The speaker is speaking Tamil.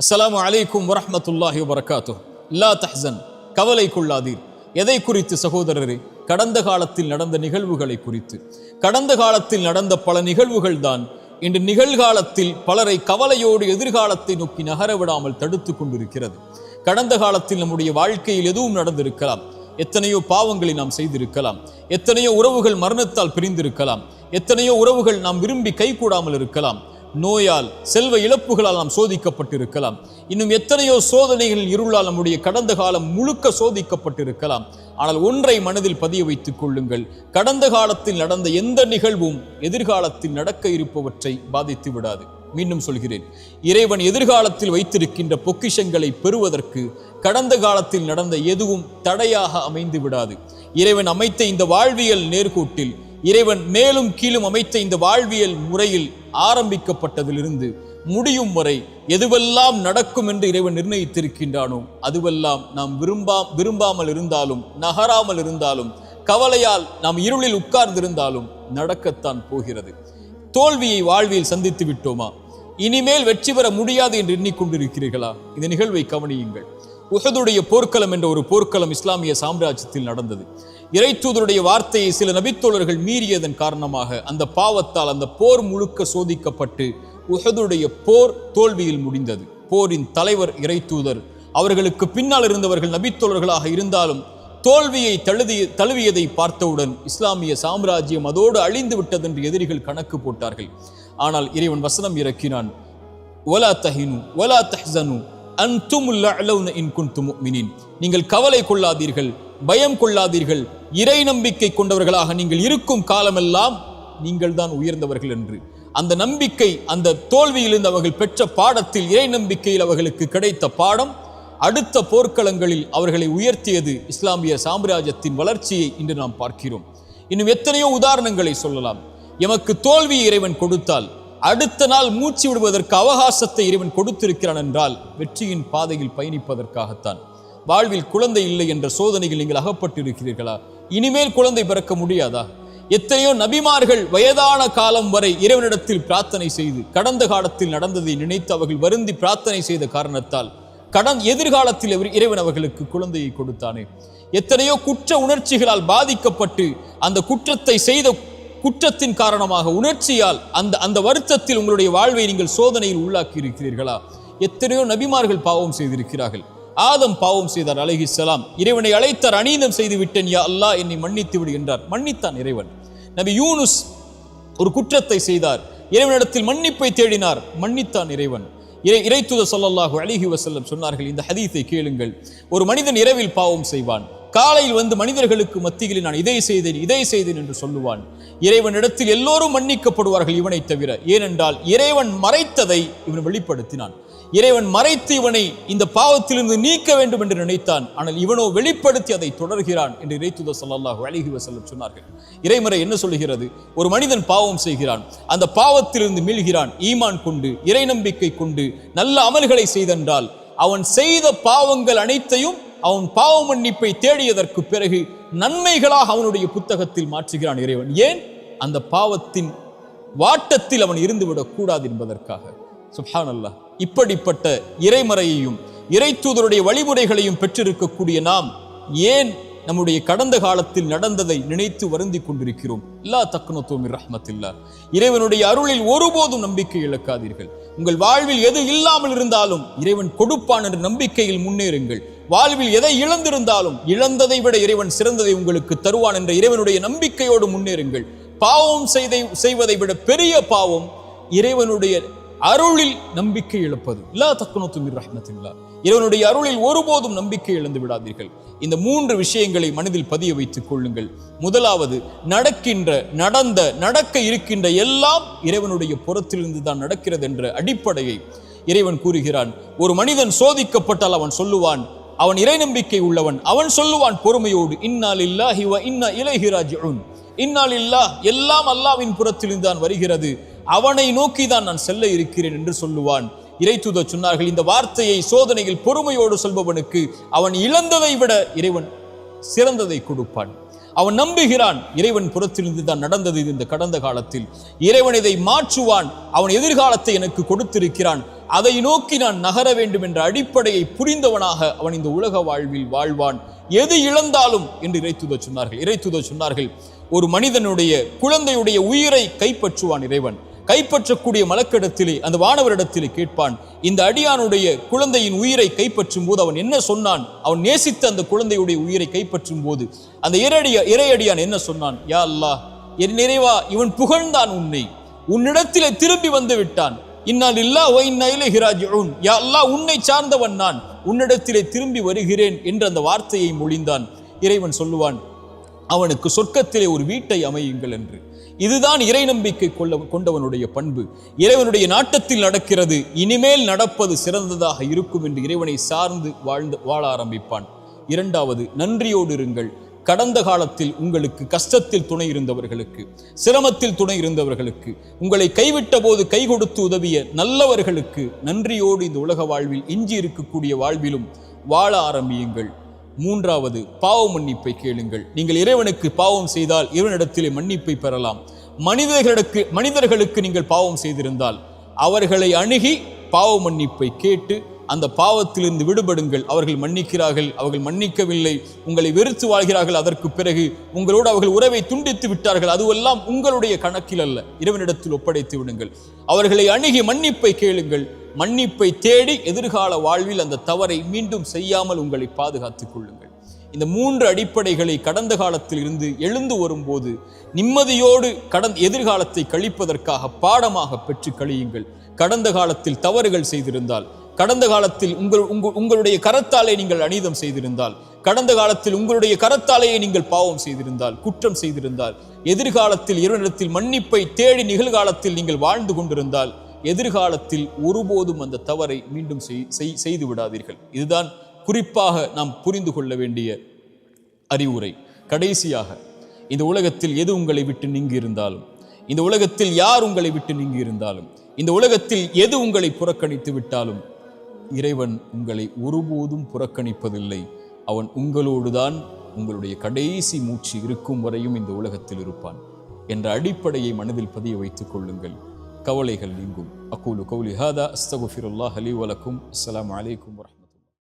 அஸ்ஸலாமு அலைக்கும் வரஹ்மத்துல்லாஹி வபரகாத்துஹ். லா தஹ்சன், கவலை கொள்ளாதீர். எதை குறித்து சகோதரரே? கடந்த காலத்தில் நடந்த நிகழ்வுகளை குறித்து. கடந்த காலத்தில் நடந்த பல நிகழ்வுகள் தான் இன்று நிகழ்காலத்தில் பலரை கவலையோடு எதிர்காலத்தை நோக்கி நகர விடாமல் தடுத்து கொண்டிருக்கிறது. கடந்த காலத்தில் நம்முடைய வாழ்க்கையில் எதுவும் நடந்திருக்கலாம். எத்தனையோ பாவங்களை நாம் செய்திருக்கலாம். எத்தனையோ உறவுகள் மரணத்தால் பிரிந்திருக்கலாம். எத்தனையோ உறவுகள் நாம் விரும்பி கைகூடாமல் இருக்கலாம். நோயால், செல்வ இழப்புகளால் நாம் சோதிக்கப்பட்டிருக்கலாம். இன்னும் எத்தனையோ சோதனைகள் இருளால் நம்முடைய கடந்த காலம் முழுக்க சோதிக்கப்பட்டிருக்கலாம். ஆனால் ஒன்றை மனதில் பதிய வைத்துக் கொள்ளுங்கள், கடந்த காலத்தில் நடந்த எந்த நிகழ்வும் எதிர்காலத்தில் நடக்க இருப்பவற்றை பாதித்து விடாது. மீண்டும் சொல்கிறேன், இறைவன் எதிர்காலத்தில் வைத்திருக்கின்ற பொக்கிஷங்களை பெறுவதற்கு கடந்த காலத்தில் நடந்த எதுவும் தடையாக அமைந்து விடாது. இறைவன் அமைத்த இந்த வாழ்வியல் நேர்கோட்டில், இறைவன் மேலும் கீழும் அமைத்த இந்த வாழ்வியல் முறையில் ஆரம்பிக்கப்பட்டதிலிருந்து முடியும் வரை எதுவெல்லாம் நடக்கும் என்று இறைவன் நிர்ணயித்திருக்கின்றானோ அதுவெல்லாம் நாம் விரும்பாமல் இருந்தாலும், நகராமல் இருந்தாலும், கவலையால் நாம் இருளில் உட்கார்ந்திருந்தாலும் நடக்கத்தான் போகிறது. தோல்வியை வாழ்வியில் சந்தித்து விட்டோமா? இனிமேல் வெற்றி பெற முடியாது என்று எண்ணிக்கொண்டிருக்கிறீர்களா? இந்த நிகழ்வை கவனியுங்கள். உஹதுடைய போர்க்களம் என்ற ஒரு போர்க்களம் இஸ்லாமிய சாம்ராஜ்யத்தில் நடந்தது. இறைத்தூதருடைய வார்த்தையை சில நபித்தோழர்கள் மீறியதன் காரணமாக அந்த பாவத்தால் அந்த போர் முழுக்க சோதிக்கப்பட்டு உஹதுடைய போர் தோல்வியில் முடிந்தது. போரின் தலைவர் இறைத்தூதர், அவர்களுக்கு பின்னால் இருந்தவர்கள் நபித்தோழர்களாக இருந்தாலும் தோல்வியை தழுவியதை பார்த்தவுடன் இஸ்லாமிய சாம்ராஜ்யம் அதோடு அழிந்து விட்டது என்று எதிரிகள் கணக்கு போட்டார்கள். ஆனால் இறைவன் வசனம் இறக்கினான், வலா தஹினு வலா தஹ்சனு அன்துமுல் அலௌன இன் குன்தும் முஃமினீன். நீங்கள் கவலை கொள்ளாதீர்கள், பயம் கொள்ளாதீர்கள், இறை நம்பிக்கை கொண்டவர்களாக நீங்கள் இருக்கும் காலமெல்லாம் நீங்கள் தான் உயர்ந்தவர்கள் என்று. அந்த நம்பிக்கை, அந்த தோல்வியிலிருந்து அவர்கள் பெற்ற பாடத்தில், இறை நம்பிக்கையில் அவர்களுக்கு கிடைத்த பாடம் அடுத்த போர்க்களங்களில் அவர்களை உயர்த்தியது. இஸ்லாமிய சாம்ராஜ்யத்தின் வளர்ச்சியை இன்று நாம் பார்க்கிறோம். இன்னும் எத்தனையோ உதாரணங்களை சொல்லலாம். எமக்கு தோல்வியை இறைவன் கொடுத்தால் அடுத்த நாள் மூச்சு விடுவதற்கு அவகாசத்தை இறைவன் கொடுத்திருக்கிறான் என்றால் வெற்றியின் பாதையில் பயணிப்பதற்காகத்தான். வாழ்வில் குழந்தை இல்லை என்ற சோதனையில் நீங்கள் அகப்பட்டிருக்கிறீர்களா? இனிமேல் குழந்தை பிறக்க முடியாதா? எத்தனையோ நபிமார்கள் வயதான காலம் வரை இறைவனிடத்தில் பிரார்த்தனை செய்து கடந்த காலத்தில் நடந்ததை நினைத்து அவர்கள் வருந்தி பிரார்த்தனை செய்த காரணத்தால் எதிர்காலத்தில் இறைவன் அவர்களுக்கு குழந்தையை கொடுத்தானே. எத்தனையோ குற்ற உணர்ச்சிகளால் பாதிக்கப்பட்டு அந்த குற்றத்தை செய்த குற்றத்தின் காரணமாக உணர்ச்சியால் அந்த வருத்தத்தில் உங்களுடைய வாழ்வை நீங்கள் சோதனையில் உள்ளாக்கி இருக்கிறீர்களா? எத்தனையோ நபிமார்கள் பாவம் செய்திருக்கிறார்கள். ஆதம் பாவம் செய்தார் அலைஹிஸ்ஸலாம். இறைவனை அழைத்தார், அநீதம் செய்து விட்டேன் யா அல்லாஹ், என்னை மன்னித்து விடு என்றார். மன்னித்தான் இறைவன். நபி யூனுஸ் ஒரு குற்றத்தை செய்தார், இறைவனிடத்தில் மன்னிப்பை தேடினார், மன்னித்தான் இறைவன். இறைத்தூதர் ஸல்லல்லாஹு அலைஹி வஸல்லம் சொன்னார்கள், இந்த ஹதீஸை கேளுங்கள். ஒரு மனிதன் இரவில் பாவம் செய்வான், காலையில் வந்து மனிதர்களுக்கு மத்தியில் நான் இதை செய்தேன் என்று சொல்லுவான். இறைவனிடத்தில் எல்லோரும் மன்னிக்கப்படுவார்கள் இவனை தவிர. ஏனென்றால் இறைவன் மறைத்ததை இவன் வெளிப்படுத்தினான். இறைவன் மறைத்து இவனை இந்த பாவத்திலிருந்து நீக்க வேண்டும் என்று நினைத்தான். ஆனால் இவனோ வெளிப்படுத்தி அதை தொடர்கிறான் என்று இறைத்தூதர் ஸல்லல்லாஹு அலைஹி வஸல்லம் சொன்னார்கள். இறைமறை என்ன சொல்லுகிறது? ஒரு மனிதன் பாவம் செய்கிறான், அந்த பாவத்திலிருந்து மீள்கிறான், ஈமான் கொண்டு, இறை நம்பிக்கை கொண்டு, நல்ல அமல்களை செய்தென்றால் அவன் செய்த பாவங்கள் அனைத்தையும் அவன் பாவ மன்னிப்பை தேடியதற்கு பிறகு நன்மைகளாக அவனுடைய புத்தகத்தில் மாற்றுகிறான் இறைவன். ஏன்? அந்த பாவத்தின் வாட்டத்தில் அவன் இருந்துவிடக் கூடாது என்பதற்காக. சுப்ஹானல்லாஹ். இப்படிப்பட்ட இறைமறையையும் இறைத்தூதருடைய வழிமுறைகளையும் பெற்றிருக்கக்கூடிய நாம் ஏன் நம்முடைய கடந்த காலத்தில் நடந்ததை நினைத்து வருந்தி கொண்டிருக்கிறோம்? லா தக்னது மின் ரஹ்மத்தில்லாஹ். இறைவனுடைய அருளில் ஒருபோதும் நம்பிக்கை இழக்காதீர்கள். உங்கள் வாழ்வில் எது இல்லாமல் இருந்தாலும் இறைவன் கொடுப்பான் என்ற நம்பிக்கையில் முன்னேறுங்கள். வாழ்வில் எதை இழந்திருந்தாலும் இழந்ததை விட இறைவன் சிறந்ததை உங்களுக்கு தருவான் என்ற இறைவனுடைய நம்பிக்கையோடு முன்னேறுங்கள். பாவம் செய்வதை விட பெரிய பாவம் இறைவனுடைய அருளில் நம்பிக்கை இழப்பது. லா தக்னது மின் ரஹ்மத்தில்லாஹ். இறைவனுடைய அருளில் ஒருபோதும் நம்பிக்கை இழந்து விடாதீர்கள். இந்த 3 விஷயங்களை மனதில் பதிய வைத்துக் கொள்ளுங்கள். முதலாவது, நடக்க இருக்கின்ற எல்லாம் இறைவனுடைய புறத்திலிருந்து தான் நடக்கிறது என்ற அடிப்படையை இறைவன் கூறுகிறான். ஒரு மனிதன் சோதிக்கப்பட்டால் அவன் சொல்லுவான், அவன் இறை நம்பிக்கை உள்ளவன், அவன் சொல்லுவான் பொறுமையோடு, இன்னா லில்லாஹி வ இன்னா இலைஹி ராஜிஊன். இன்னா லில்லாஹ், எல்லாம் அல்லாஹ்வின் புறத்திலிருந்து தான் வருகிறது, அவனை நோக்கி தான் நான் செல்ல இருக்கிறேன் என்று சொல்லுவான். இறைத்தூதர் சொன்னார்கள், இந்த வார்த்தையை சோதனையில் பொறுமையோடு சொல்பவனுக்கு அவன் இழந்ததை விட இறைவன் சிறந்ததை கொடுப்பான். அவன் நம்புகிறான், இறைவன் புறத்திலிருந்து தான் நடந்தது இந்த கடந்த காலத்தில், இறைவன் இதை மாற்றுவான், அவன் எதிர்காலத்தை எனக்கு கொடுத்திருக்கிறான், அதை நோக்கி நான் நகர வேண்டும் என்ற அடிப்படையை புரிந்தவனாக அவன் இந்த உலக வாழ்வில் வாழ்வான், எது இழந்தாலும் என்று இறைத்தூதர் சொன்னார்கள். ஒரு மனிதனுடைய குழந்தையுடைய உயிரை கைப்பற்றுவான் இறைவன். கைப்பற்றக்கூடிய மலக்கிடத்திலே அந்த வானவரிடத்திலே கேட்பான், இந்த அடியானுடைய குழந்தையின் உயிரை கைப்பற்றும் போது அவன் என்ன சொன்னான்? அவன் நேசித்த அந்த குழந்தையுடைய உயிரை கைப்பற்றும் போது அந்த இறையடியான் என்ன சொன்னான்? யா அல்லாஹ், என் நிறைவா, இவன் புகழ்ந்தான் உன்னை, உன்னிடத்திலே திரும்பி வந்து விட்டான். இன்னா லில்லாஹி வ இன்னா இலைஹி ராஜிஊன். யா அல்லாஹ், உன்னை சார்ந்தவன் நான், உன்னிடத்திலே திரும்பி வருகிறேன் என்ற அந்த வார்த்தையை மொழிந்தான். இறைவன் சொல்லுவான், அவனுக்கு சொர்க்கத்திலே ஒரு வீட்டை அமையுங்கள் என்று. இதுதான் இறை நம்பிக்கை கொண்டவனுடைய பண்பு. இறைவனுடைய நாட்டத்தில் நடக்கிறது, இனிமேல் நடப்பது சிறந்ததாக இருக்கும் என்று இறைவனை சார்ந்து வாழ ஆரம்பிப்பான். இரண்டாவது, நன்றியோடு இருங்கள். கடந்த காலத்தில் உங்களுக்கு கஷ்டத்தில் துணை இருந்தவர்களுக்கு, சிரமத்தில் துணை இருந்தவர்களுக்கு, உங்களை கைவிட்ட போது கை கொடுத்து உதவிய நல்லவர்களுக்கு நன்றியோடு இந்த உலக வாழ்வில், எஞ்சி இருக்கக்கூடிய வாழ்விலும் வாழ ஆரம்பியுங்கள். மூன்றாவது, பாவ மன்னிப்பை கேளுங்கள். நீங்கள் இறைவனுக்கு பாவம் செய்தால் இறைவனிடத்திலே மன்னிப்பை பெறலாம். மனிதர்களுக்கு நீங்கள் பாவம் செய்திருந்தால் அவர்களை அணுகி பாவ மன்னிப்பை கேட்டு அந்த பாவத்திலிருந்து விடுபடுங்கள். அவர்கள் மன்னிக்கிறார்கள், அவர்கள் மன்னிக்கவில்லை, உங்களை வெறுத்து வாழ்கிறார்கள், அதற்கு பிறகு உங்களோடு அவர்கள் உறவை துண்டித்து விட்டார்கள், அதுவெல்லாம் உங்களுடைய கணக்கில் அல்ல, இறைவனிடத்தில் ஒப்படைத்து விடுங்கள். அவர்களை அணுகி மன்னிப்பை கேளுங்கள். மன்னிப்பை தேடி எதிர்கால வாழ்வில் அந்த தவறை மீண்டும் செய்யாமல் உங்களை பாதுகாத்துக் கொள்ளுங்கள். இந்த மூன்று அடிப்படைகளை கடந்த காலத்தில் இருந்து எழுந்து வரும்போது நிம்மதியோடு எதிர்காலத்தை கழிப்பதற்காக பாடமாக பெற்று கழியுங்கள். கடந்த காலத்தில் தவறுகள் செய்திருந்தால், கடந்த காலத்தில் உங்களுடைய கரத்தாலே நீங்கள் அநீதம் செய்திருந்தால், கடந்த காலத்தில் உங்களுடைய கரத்தாலேயே நீங்கள் பாவம் செய்திருந்தால், குற்றம் செய்திருந்தால், எதிர்காலத்தில் இறைவனிடத்தில் மன்னிப்பை தேடி நிகழ்காலத்தில் நீங்கள் வாழ்ந்து கொண்டிருந்தால், எதிர்காலத்தில் ஒருபோதும் அந்த தவறை மீண்டும் செய்து விடாதீர்கள். இதுதான் குறிப்பாக நாம் புரிந்து கொள்ள வேண்டிய அறிவுரை. கடைசியாக, இந்த உலகத்தில் எது உங்களை விட்டு நீங்கி இருந்தாலும், இந்த உலகத்தில் யார் உங்களை விட்டு நீங்கி இருந்தாலும், இந்த உலகத்தில் எது உங்களை புறக்கணித்து விட்டாலும், இறைவன் உங்களை ஒருபோதும் புறக்கணிப்பதில்லை. அவன் உங்களோடுதான் உங்களுடைய கடைசி மூச்சு இருக்கும் வரையும் இந்த உலகத்தில் இருப்பான் என்ற அடிப்படையை மனதில் பதிய வைத்துக் கொள்ளுங்கள். கவலைகள் நீங்கும். அகூலு கௌலி ஹாதா அஸ்தகுஃபிருல்லாஹ் லி வ லக்கும். அஸ்ஸலாமு அலைக்கும் வரஹ்மத்துல்லாஹி.